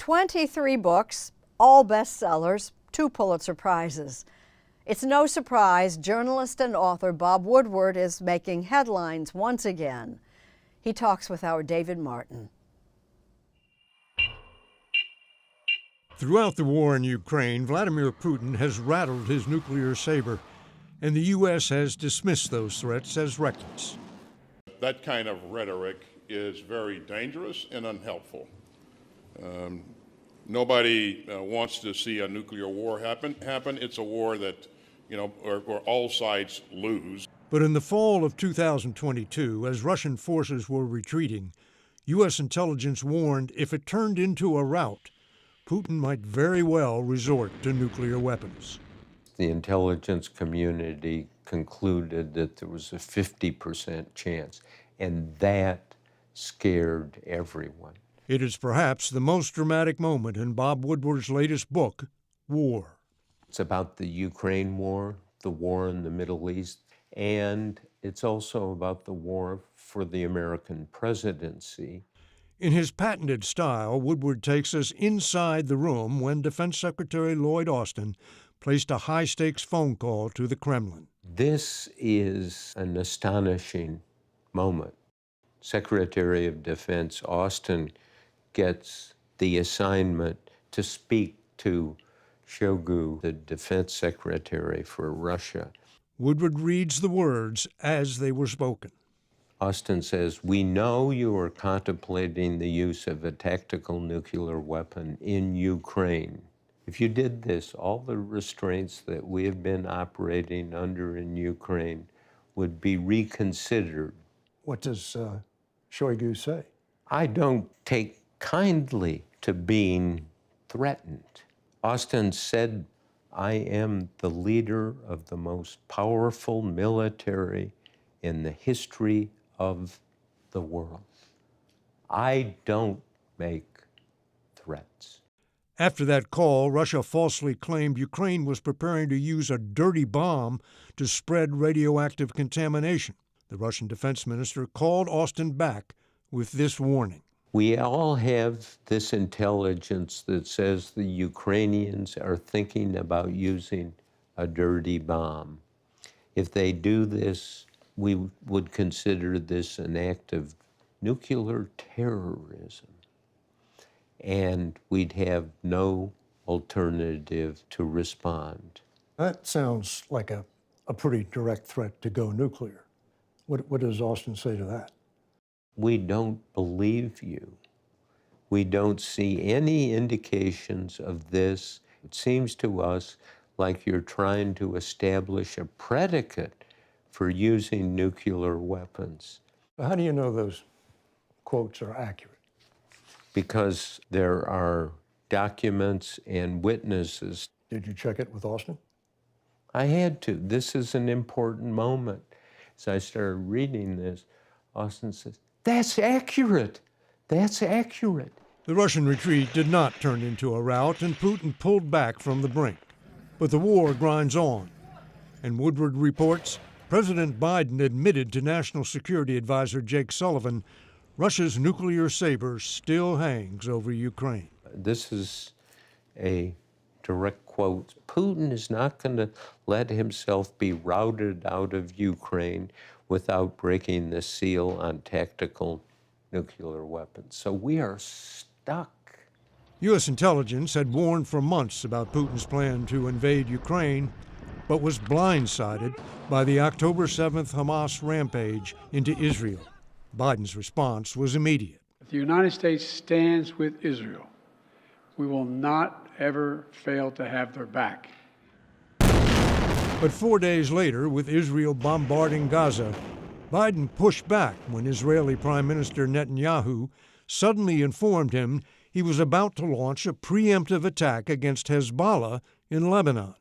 23 books, all bestsellers, 2 Pulitzer Prizes. It's no surprise journalist and author Bob Woodward is making headlines once again. He talks with our David Martin. Throughout the war in Ukraine, Vladimir Putin has rattled his nuclear saber, and the U.S. has dismissed those threats as reckless. That kind of rhetoric is very dangerous and unhelpful. Nobody wants to see a nuclear war happen. It's a war that, where all sides lose. But in the fall of 2022, as Russian forces were retreating, U.S. intelligence warned if it turned into a rout, Putin might very well resort to nuclear weapons. The intelligence community concluded that there was a 50% chance, and that scared everyone. It is perhaps the most dramatic moment in Bob Woodward's latest book, War. It's about the Ukraine war, the war in the Middle East, and it's also about the war for the American presidency. In his patented style, Woodward takes us inside the room when Defense Secretary Lloyd Austin placed a high-stakes phone call to the Kremlin. This is an astonishing moment. Secretary of Defense Austin gets the assignment to speak to Shoigu, the defense secretary for Russia. Woodward reads the words as they were spoken. Austin says, "We know you are contemplating the use of a tactical nuclear weapon in Ukraine. If you did this, all the restraints that we have been operating under in Ukraine would be reconsidered." What does Shoigu say? I don't take kindly to being threatened. Austin said, "I am the leader of the most powerful military in the history of the world. I don't make threats." After that call, Russia falsely claimed Ukraine was preparing to use a dirty bomb to spread radioactive contamination. The Russian defense minister called Austin back with this warning. We all have this intelligence that says the Ukrainians are thinking about using a dirty bomb. If they do this, we would consider this an act of nuclear terrorism, and we'd have no alternative to respond. That sounds like a pretty direct threat to go nuclear. What does Austin say to that? We don't believe you. We don't see any indications of this. It seems to us like you're trying to establish a predicate for using nuclear weapons. How do you know those quotes are accurate? Because there are documents and witnesses. Did you check it with Austin? I had to. This is an important moment. As I started reading this, Austin says, "That's accurate. That's accurate." The Russian retreat did not turn into a rout, and Putin pulled back from the brink. But the war grinds on. And Woodward reports President Biden admitted to National Security Advisor Jake Sullivan Russia's nuclear saber still hangs over Ukraine. This is a direct quote. Putin is not going to let himself be routed out of Ukraine without breaking the seal on tactical nuclear weapons. So we are stuck. U.S. intelligence had warned for months about Putin's plan to invade Ukraine, but was blindsided by the October 7th Hamas rampage into Israel. Biden's response was immediate. The United States stands with Israel. We will not ever fail to have their back. But 4 days later, with Israel bombarding Gaza, Biden pushed back when Israeli Prime Minister Netanyahu suddenly informed him he was about to launch a preemptive attack against Hezbollah in Lebanon.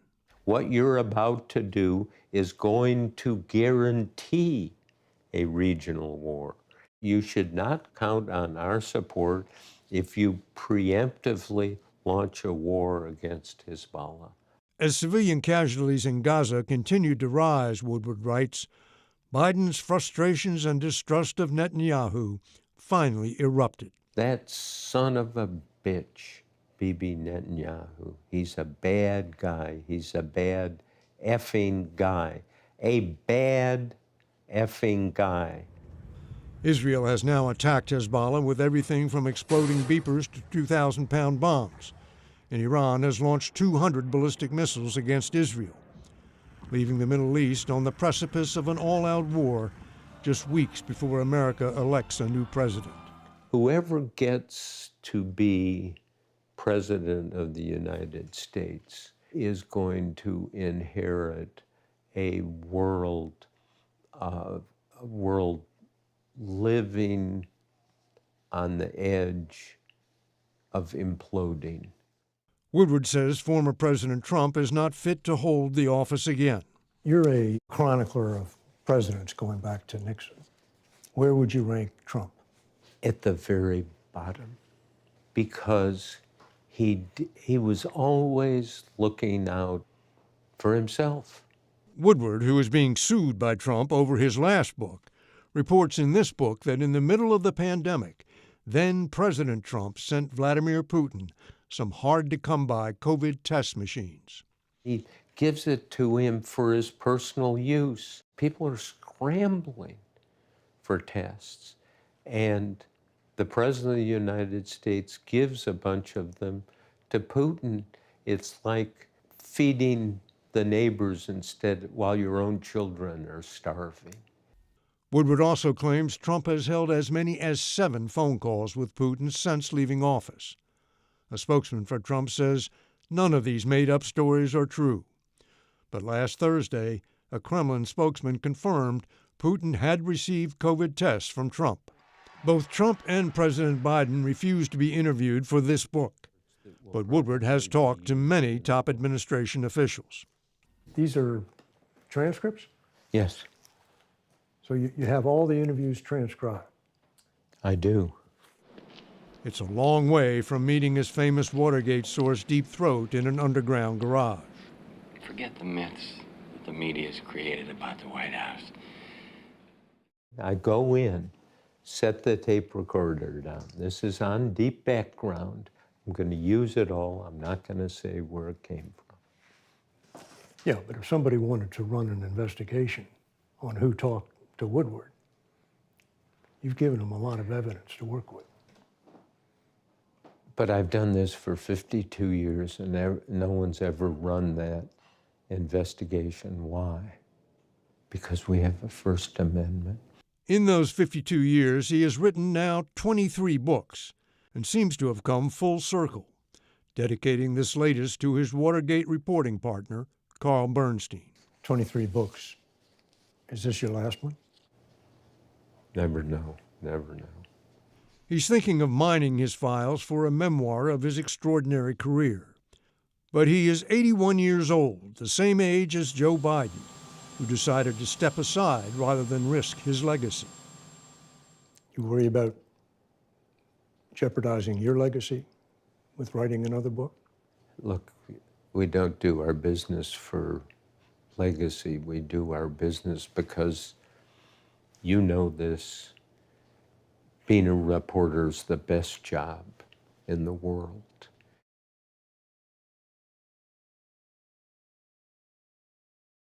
What you're about to do is going to guarantee a regional war. You should not count on our support if you preemptively launch a war against Hezbollah. As civilian casualties in Gaza continued to rise, Woodward writes, Biden's frustrations and distrust of Netanyahu finally erupted. That son of a bitch Bibi Netanyahu. He's a bad guy. He's a bad effing guy. A bad effing guy. Israel has now attacked Hezbollah with everything from exploding beepers to 2,000-pound bombs, and Iran has launched 200 ballistic missiles against Israel, leaving the Middle East on the precipice of an all-out war just weeks before America elects a new president. Whoever gets to be president of the United States is going to inherit a world living on the edge of imploding. Woodward says former President Trump is not fit to hold the office again. You're a chronicler of presidents going back to Nixon. Where would you rank Trump? At the very bottom, because he was always looking out for himself. Woodward, who is being sued by Trump over his last book, reports in this book that in the middle of the pandemic, then President Trump sent Vladimir Putin some hard-to-come-by COVID test machines. He gives it to him for his personal use. People are scrambling for tests, and the President of the United States gives a bunch of them to Putin. It's like feeding the neighbors instead while your own children are starving. Woodward also claims Trump has held as many as 7 phone calls with Putin since leaving office. A spokesman for Trump says none of these made-up stories are true. But last Thursday, a Kremlin spokesman confirmed Putin had received COVID tests from Trump. Both Trump and President Biden refused to be interviewed for this book, but Woodward has talked to many top administration officials. These are transcripts? Yes, So you have all the interviews transcribed. I do. It's a long way from meeting his famous Watergate source Deep Throat in an underground garage. Forget the myths that the media's created about the White House. I go in, set the tape recorder down. This is on deep background. I'm going to use it all. I'm not going to say where it came from. Yeah, but if somebody wanted to run an investigation on who talked to Woodward, you've given them a lot of evidence to work with. But I've done this for 52 years, and no one's ever run that investigation. Why? Because we have a First Amendment. In those 52 years, he has written now 23 books and seems to have come full circle, dedicating this latest to his Watergate reporting partner, Carl Bernstein. 23 books. Is this your last one? Never know, never know. He's thinking of mining his files for a memoir of his extraordinary career. But he is 81 years old, the same age as Joe Biden, who decided to step aside rather than risk his legacy. You worry about jeopardizing your legacy with writing another book? Look, we don't do our business for legacy. We do our business because you know this. Being a reporter's the best job in the world.